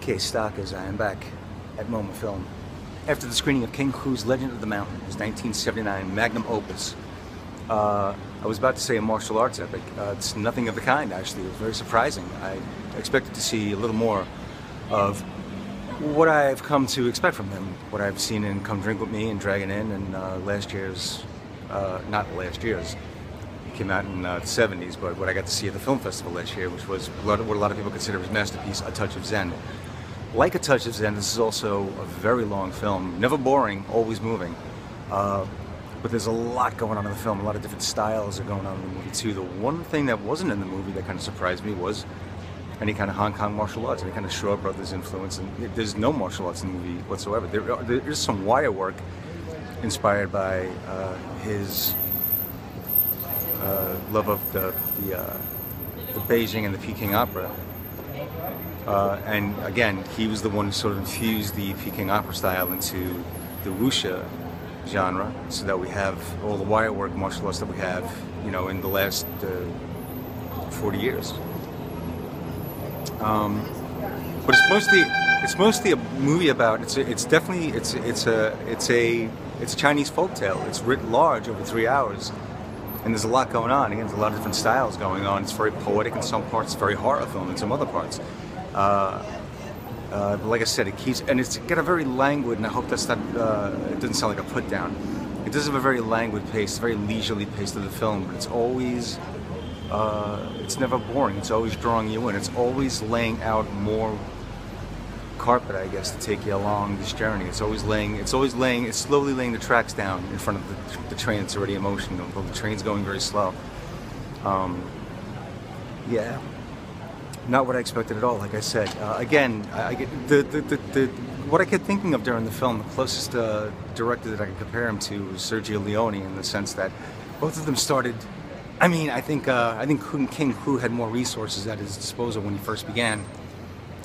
Okay, Stalkers, I am back at MoMA Film. After the screening of King Hu's Legend of the Mountain, his 1979 magnum opus. I was about to say a martial arts epic. It's nothing of the kind, actually. It was very surprising. I expected to see a little more of what I've come to expect from him, what I've seen in Come Drink With Me and Dragon Inn, and last year's, not last year's, it came out in the 70s, but what I got to see at the film festival last year, which was what a lot of people consider his masterpiece, A Touch of Zen. Like A Touch of Zen, this is also a very long film, never boring, always moving. But there's a lot going on in the film, a lot of different styles are going on in the movie too. The one thing that wasn't in the movie that kind of surprised me was any kind of Hong Kong martial arts, any kind of Shaw Brothers influence, and there's no martial arts in the movie whatsoever. There is some wire work inspired by his love of the Beijing and the Peking opera. And again, he was the one who sort of infused the Peking opera style into the wuxia genre, so that we have all the wire work martial arts that we have, you know, in the last 40 years. But it's mostly a movie about it's a Chinese folktale. It's writ large over 3 hours, and there's a lot going on. Again, there's a lot of different styles going on. It's very poetic in some parts, very horror film in some other parts. But like I said, it's got a very languid, and I hope that's not, it doesn't sound like a put down. It does have a very languid pace, very leisurely pace to the film, but it's always, it's never boring. It's always drawing you in. It's always laying out more carpet, I guess, to take you along this journey. It's slowly laying the tracks down in front of the train that's already in motion. The train's going very slow. Yeah. Not what I expected at all, like I said. Again, what I kept thinking of during the film, the closest director that I could compare him to was Sergio Leone, in the sense that both of them started. I mean, I think King Hu had more resources at his disposal when he first began.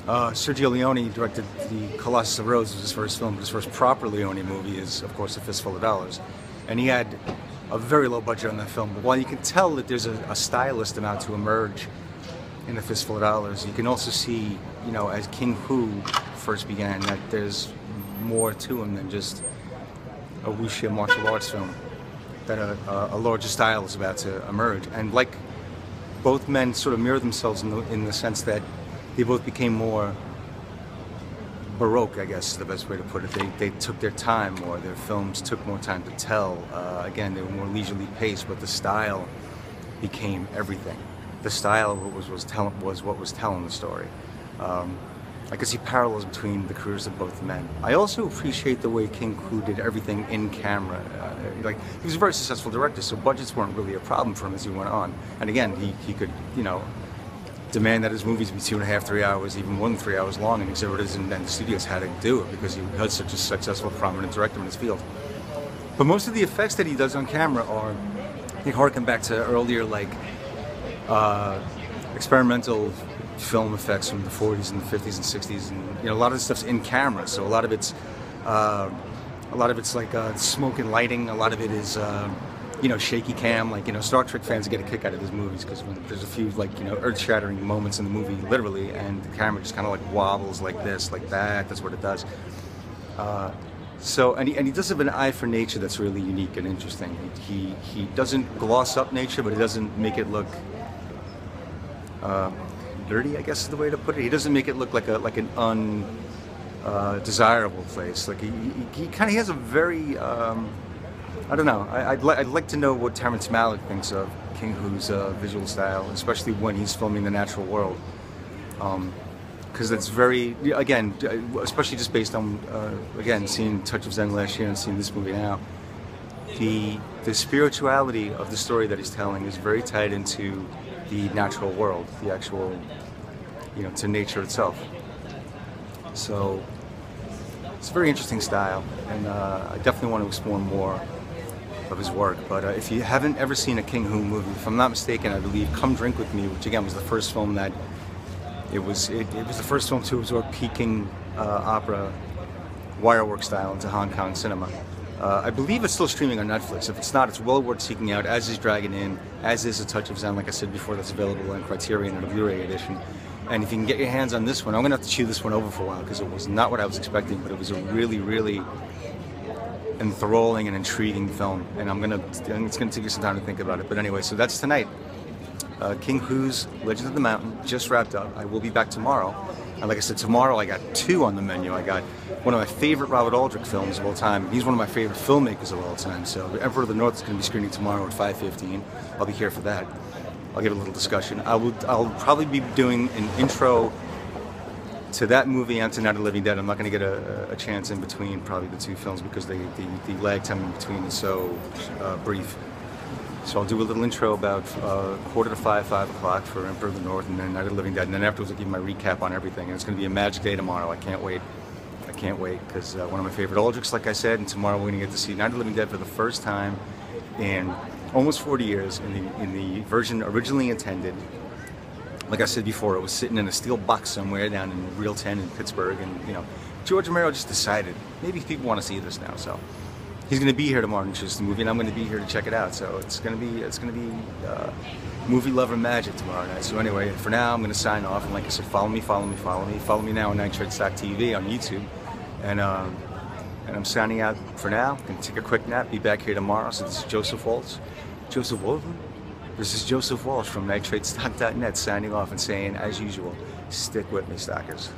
Sergio Leone directed The Colossus of Rhodes, was his first film. His first proper Leone movie is, of course, A Fistful of Dollars, and he had a very low budget on that film. But while you can tell that there's a stylist about to emerge in A Fistful of Dollars, you can also see, you know, as King Hu first began, that there's more to him than just a wuxia martial arts film, that a larger style is about to emerge. And like, both men sort of mirror themselves in the sense that they both became more Baroque, I guess is the best way to put it. They took their time more, their films took more time to tell. Again, they were more leisurely paced, but the style became everything. The style was what was telling the story. I could see parallels between the careers of both men. I also appreciate the way King Hu did everything in camera. Like, he was a very successful director, so budgets weren't really a problem for him as he went on. And again, he could, you know, demand that his movies be 2.5, 3 hours, even more than 3 hours long, and exhibitors and the studios had to do it because he was such a successful, prominent director in his field. But most of the effects that he does on camera are, they harken back to earlier, like, experimental film effects from the 40s and the 50s and 60s, and you know, a lot of this stuff's in camera, so a lot of it's like smoke and lighting. A lot of it is you know, shaky cam. Like, you know, Star Trek fans get a kick out of his movies because there's a few, like, you know, earth-shattering moments in the movie, literally, and the camera just kind of like wobbles like this, like that. That's what it does. So, and he does have an eye for nature that's really unique and interesting. He doesn't gloss up nature, but he doesn't make it look dirty, I guess is the way to put it. He doesn't make it look like an undesirable place. Like, he kind of has a very I don't know. I'd like to know what Terrence Malick thinks of King Hu's visual style, especially when he's filming the natural world. Because it's very, again, especially just based on, again, seeing Touch of Zen last year and seeing this movie now, the spirituality of the story that he's telling is very tied into the natural world, the actual, you know, to nature itself. So it's a very interesting style, and I definitely want to explore more of his work. But if you haven't ever seen a King Hu movie, if I'm not mistaken, I believe Come Drink With Me, which again was the first film that, it was the first film to absorb Peking opera wirework style into Hong Kong cinema. I believe it's still streaming on Netflix. If it's not, it's well worth seeking out, as is Dragon Inn, as is A Touch of Zen, like I said before, that's available on Criterion and a Blu-ray edition. And if you can get your hands on this one, I'm gonna have to chew this one over for a while because it was not what I was expecting, but it was a really, really enthralling and intriguing film. And it's gonna take you some time to think about it. But anyway, so that's tonight. King Hu's Legend of the Mountain just wrapped up. I will be back tomorrow. And like I said, tomorrow I got 2 on the menu. I got one of my favorite Robert Aldrich films of all time. He's one of my favorite filmmakers of all time. So The Emperor of the North is going to be screening tomorrow at 5:15. I'll be here for that. I'll give a little discussion. I'll probably be doing an intro to that movie and to Night of the Living Dead. I'm not going to get a chance in between probably the 2 films because the lag time in between is so brief. So I'll do a little intro about 4:45, 5 o'clock for Emperor of the North, and then Night of the Living Dead, and then afterwards I'll give my recap on everything. And it's going to be a magic day tomorrow. I can't wait. I can't wait because one of my favorite Aldrichs, like I said, and tomorrow we're going to get to see Night of the Living Dead for the first time in almost 40 years in the version originally intended. Like I said before, it was sitting in a steel box somewhere down in Reel 10 in Pittsburgh, and George Romero just decided maybe people want to see this now, so. He's going to be here tomorrow to choose the movie, and I'm going to be here to check it out. So it's going to be movie lover magic tomorrow night. So anyway, for now, I'm going to sign off. And like I said, follow me now on Nitrates.tv on YouTube. And I'm signing out for now. I'm going to take a quick nap. Be back here tomorrow. So this is Joseph Walsh. Joseph Walsh? This is Joseph Walsh from NitrateStock.net signing off and saying, as usual, stick with me, stockers.